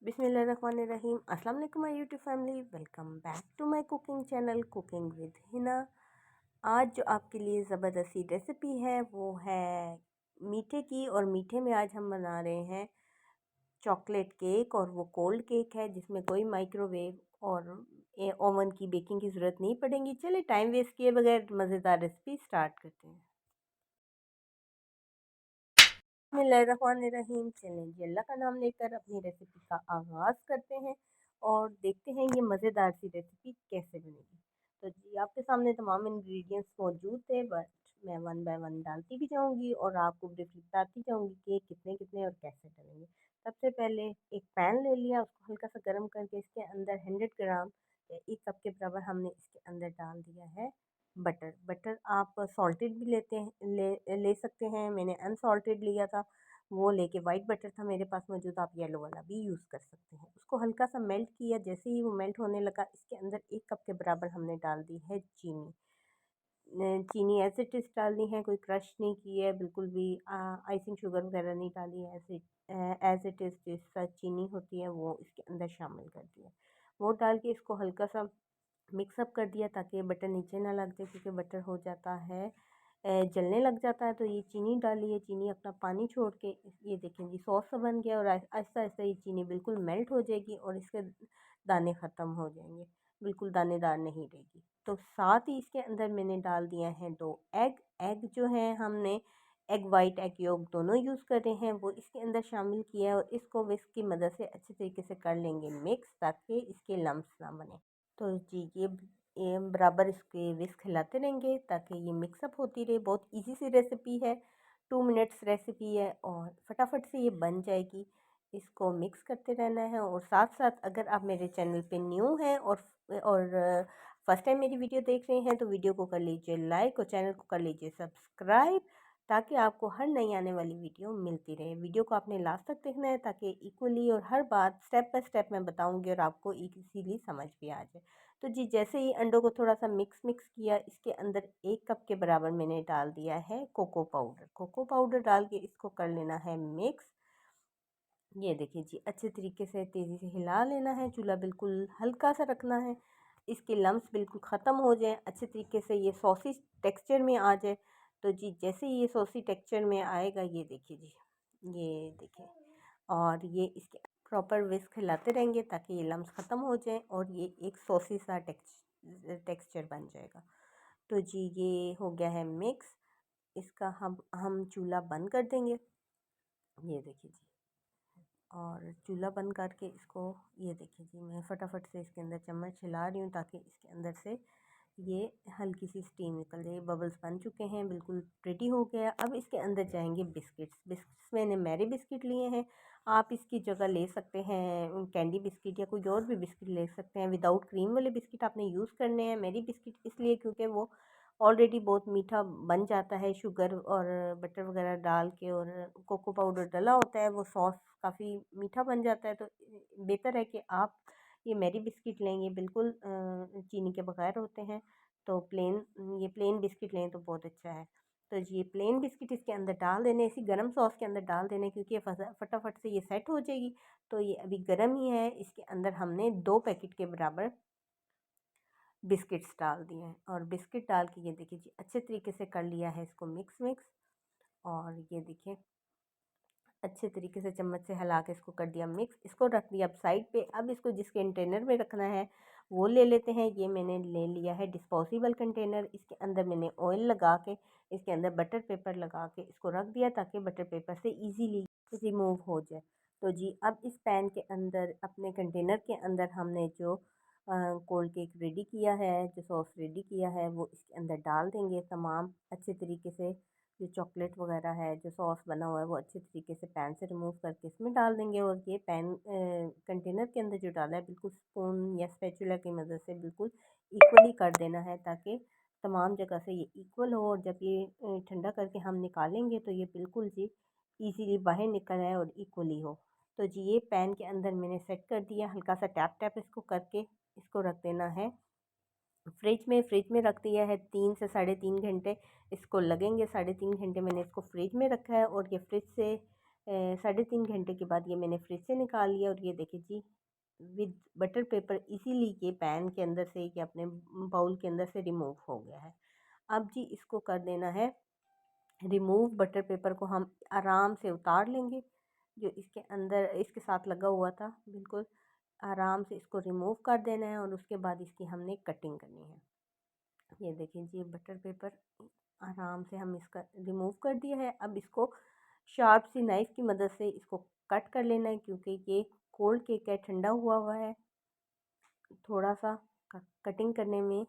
बिस्मिल्लाहिर्रहमानिर्रहीम। अस्सलाम वालेकुम my YouTube family, welcome back to my cooking channel cooking with Hina. आज जो आपके लिए ज़बरदस्ती रेसिपी है वो है मीठे की, और मीठे में आज हम बना रहे हैं चॉकलेट केक, और वो कोल्ड केक है जिसमें कोई माइक्रोवेव और ओवन की बेकिंग की ज़रूरत नहीं पड़ेगी। चलिए टाइम वेस्ट किए बगैर मज़ेदार रेसिपी स्टार्ट करते हैं। बिस्मिल्लाहिर्रहमानिर्रहीम। चलें जी, अल्लाह का नाम लेकर अपनी रेसिपी का आगाज़ करते हैं और देखते हैं ये मज़ेदार सी रेसिपी कैसे बनेगी। तो जी, आपके सामने तमाम इंग्रेडिएंट्स मौजूद थे, बट मैं वन बाय वन डालती भी जाऊंगी और आपको ब्रीफली बताती जाऊंगी कि कितने कितने और कैसे डलेंगे। सबसे पहले एक पैन ले लिया, उसको हल्का सा गर्म करके इसके अंदर 100 ग्राम या 1 कप के बराबर हमने इसके अंदर डाल दिया है बटर। बटर आप सॉल्टेड भी लेते हैं, ले सकते हैं। मैंने अनसॉल्टेड लिया था, वो लेके वाइट बटर था मेरे पास मौजूद, आप येलो वाला भी यूज़ कर सकते हैं। उसको हल्का सा मेल्ट किया, जैसे ही वो मेल्ट होने लगा इसके अंदर 1 कप के बराबर हमने डाल दी है चीनी। चीनी एज इट इज़ डालनी है, कोई क्रश नहीं की है, बिल्कुल भी आइसिंग शुगर वगैरह नहीं डाली है। एज इट इज़ जिस सा चीनी होती है वो इसके अंदर शामिल कर दिया। वो डाल के इसको हल्का सा मिक्सअप कर दिया ताकि बटर नीचे ना लग जाए, क्योंकि बटर हो जाता है जलने लग जाता है। तो ये चीनी डाली है, चीनी अपना पानी छोड़ के ये देखें जी सॉस सा बन गया, और आहिस्ता आहिस्ता ये चीनी बिल्कुल मेल्ट हो जाएगी और इसके दाने ख़त्म हो जाएंगे, बिल्कुल दानेदार नहीं रहेगी। तो साथ ही इसके अंदर मैंने डाल दिया है 2 एग। एग जो है हमने एग वाइट एग योग दोनों यूज़ कर रहे हैं, वो इसके अंदर शामिल किया है, और इसको विस्क की मदद से अच्छे तरीके से कर लेंगे मिक्स, ताकि इसके लम्स ना बने। तो जी ये बराबर इसके विस्क हिलाते रहेंगे ताकि ये मिक्सअप होती रहे। बहुत इजी सी रेसिपी है, 2 मिनट्स रेसिपी है और फटाफट से ये बन जाएगी। इसको मिक्स करते रहना है, और साथ साथ अगर आप मेरे चैनल पे न्यू हैं और फर्स्ट टाइम मेरी वीडियो देख रहे हैं तो वीडियो को कर लीजिए लाइक और चैनल को कर लीजिए सब्सक्राइब, ताकि आपको हर नई आने वाली वीडियो मिलती रहे। वीडियो को आपने लास्ट तक देखना है ताकि इक्वली और हर बात स्टेप बाय स्टेप मैं बताऊंगी और आपको इजीली समझ भी आ जाए। तो जी, जैसे ही अंडों को थोड़ा सा मिक्स किया, इसके अंदर 1 कप के बराबर मैंने डाल दिया है कोको पाउडर। कोको पाउडर डाल के इसको कर लेना है मिक्स। ये देखिए जी, अच्छे तरीके से तेज़ी से हिला लेना है, चूल्हा बिल्कुल हल्का सा रखना है, इसके लम्स बिल्कुल ख़त्म हो जाएं, अच्छे तरीके से ये सॉसी टेक्सचर में आ जाए। तो जी, जैसे ही ये सॉसी टेक्सचर में आएगा, ये देखिए जी, ये देखिए, और ये इसके प्रॉपर विस्क हिलाते रहेंगे ताकि ये लम्स ख़त्म हो जाए और ये एक सॉसी सा टेक्सचर बन जाएगा। तो जी, ये हो गया है मिक्स। इसका हम चूल्हा बंद कर देंगे। ये देखिए जी, और चूल्हा बंद करके इसको, ये देखिए जी, मैं फटाफट से इसके अंदर चम्मच हिला रही हूँ ताकि इसके अंदर से ये हल्की सी स्टीम निकल जाए। बबल्स बन चुके हैं, बिल्कुल रेडी हो गया। अब इसके अंदर जाएंगे बिस्किट्स। बिस्किट्स मैंने मैरी बिस्किट लिए हैं, आप इसकी जगह ले सकते हैं कैंडी बिस्किट या कोई और भी बिस्किट ले सकते हैं। विदाउट क्रीम वाले बिस्किट आपने यूज़ करने हैं। मैरी बिस्किट इसलिए क्योंकि वो ऑलरेडी बहुत मीठा बन जाता है, शुगर और बटर वगैरह डाल के, और कोको पाउडर डला होता है, वो सॉस काफ़ी मीठा बन जाता है। तो बेहतर है कि आप ये मैरी बिस्किट लें, ये बिल्कुल चीनी के बगैर होते हैं। तो ये प्लेन बिस्किट लें तो बहुत अच्छा है। तो ये प्लेन बिस्किट इसके अंदर डाल देने, इसी गरम सॉस के अंदर डाल देने, क्योंकि ये फटाफट से ये सेट हो जाएगी। तो ये अभी गर्म ही है, इसके अंदर हमने 2 पैकेट के बराबर बिस्किट्स डाल दिए हैं, और बिस्किट डाल के ये देखिए जी, अच्छे तरीके से कर लिया है इसको मिक्स। और ये देखिए, अच्छे तरीके से चम्मच से हिला के इसको कर दिया मिक्स। इसको रख दिया अब साइड पे। अब इसको जिस कंटेनर में रखना है वो ले लेते हैं। ये मैंने ले लिया है डिस्पोजेबल कंटेनर। इसके अंदर मैंने ऑयल लगा के, इसके अंदर बटर पेपर लगा के इसको रख दिया ताकि बटर पेपर से इजीली रिमूव हो जाए। तो जी, अब इस पैन के अंदर, अपने कंटेनर के अंदर, हमने जो कोल्ड केक रेडी किया है, जो सॉस रेडी किया है, वो इसके अंदर डाल देंगे तमाम अच्छे तरीके से। जो चॉकलेट वगैरह है, जो सॉस बना हुआ है, वो अच्छे तरीके से पैन से रिमूव करके इसमें डाल देंगे। और ये पैन कंटेनर के अंदर जो डाला है, बिल्कुल स्पून या स्पैचुला की मदद से बिल्कुल इक्वली कर देना है ताकि तमाम जगह से ये इक्वल हो। और जब ये ठंडा करके हम निकालेंगे तो ये बिल्कुल जी इजीली बाहर निकल आए और इक्वली हो। तो जी, ये पैन के अंदर मैंने सेट कर दिया। हल्का सा टैप टैप इसको करके इसको रख देना है फ्रिज में रख दिया है। 3 से 3.5 घंटे इसको लगेंगे। 3.5 घंटे मैंने इसको फ्रिज में रखा है, और ये फ्रिज से साढ़े 3 घंटे के बाद ये मैंने फ्रिज से निकाल लिया और ये देखिए जी विद बटर पेपर इजीली ये पैन के अंदर से या अपने बाउल के अंदर से रिमूव हो गया है। अब जी इसको कर देना है रिमूव। बटर पेपर को हम आराम से उतार लेंगे, जो इसके अंदर इसके साथ लगा हुआ था, बिल्कुल आराम से इसको रिमूव कर देना है और उसके बाद इसकी हमने कटिंग करनी है। ये देखें जी बटर पेपर आराम से हम इसका रिमूव कर दिया है। अब इसको शार्प सी नाइफ़ की मदद से इसको कट कर लेना है, क्योंकि ये कोल्ड केक है, ठंडा हुआ हुआ है। थोड़ा सा कटिंग करने में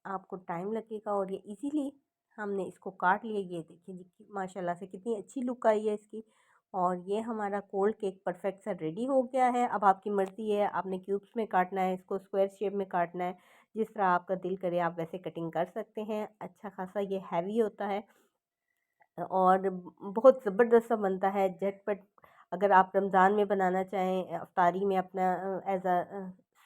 आपको टाइम लगेगा और ये इजीली हमने इसको काट लिया। ये देखिए जी माशाल्लाह से कितनी अच्छी लुक आई है इसकी। और ये हमारा कोल्ड केक परफेक्ट सा रेडी हो गया है। अब आपकी मर्ज़ी है, आपने क्यूब्स में काटना है, इसको स्क्वायर शेप में काटना है, जिस तरह आपका दिल करे आप वैसे कटिंग कर सकते हैं। अच्छा खासा ये हैवी होता है और बहुत ज़बरदस्त सा बनता है, झटपट। अगर आप रमज़ान में बनाना चाहें, अफ्तारी में अपना एज़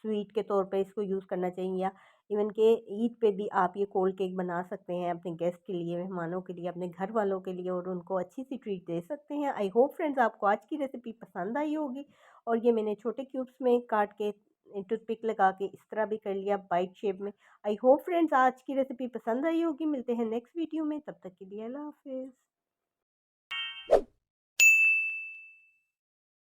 स्वीट के तौर पे इसको यूज़ करना चाहिए, या इवन के ईद पे भी आप ये कोल्ड केक बना सकते हैं अपने गेस्ट के लिए, मेहमानों के लिए, अपने घर वालों के लिए, और उनको अच्छी सी ट्रीट दे सकते हैं। आई होप फ्रेंड्स आपको आज की रेसिपी पसंद आई होगी। और ये मैंने छोटे क्यूब्स में काट के टूथपिक लगा के इस तरह भी कर लिया बाइट शेप में। आई होप फ्रेंड्स आज की रेसिपी पसंद आई होगी। मिलते हैं नेक्स्ट वीडियो में, तब तक के लिए अल्लाह हाफ़िज़।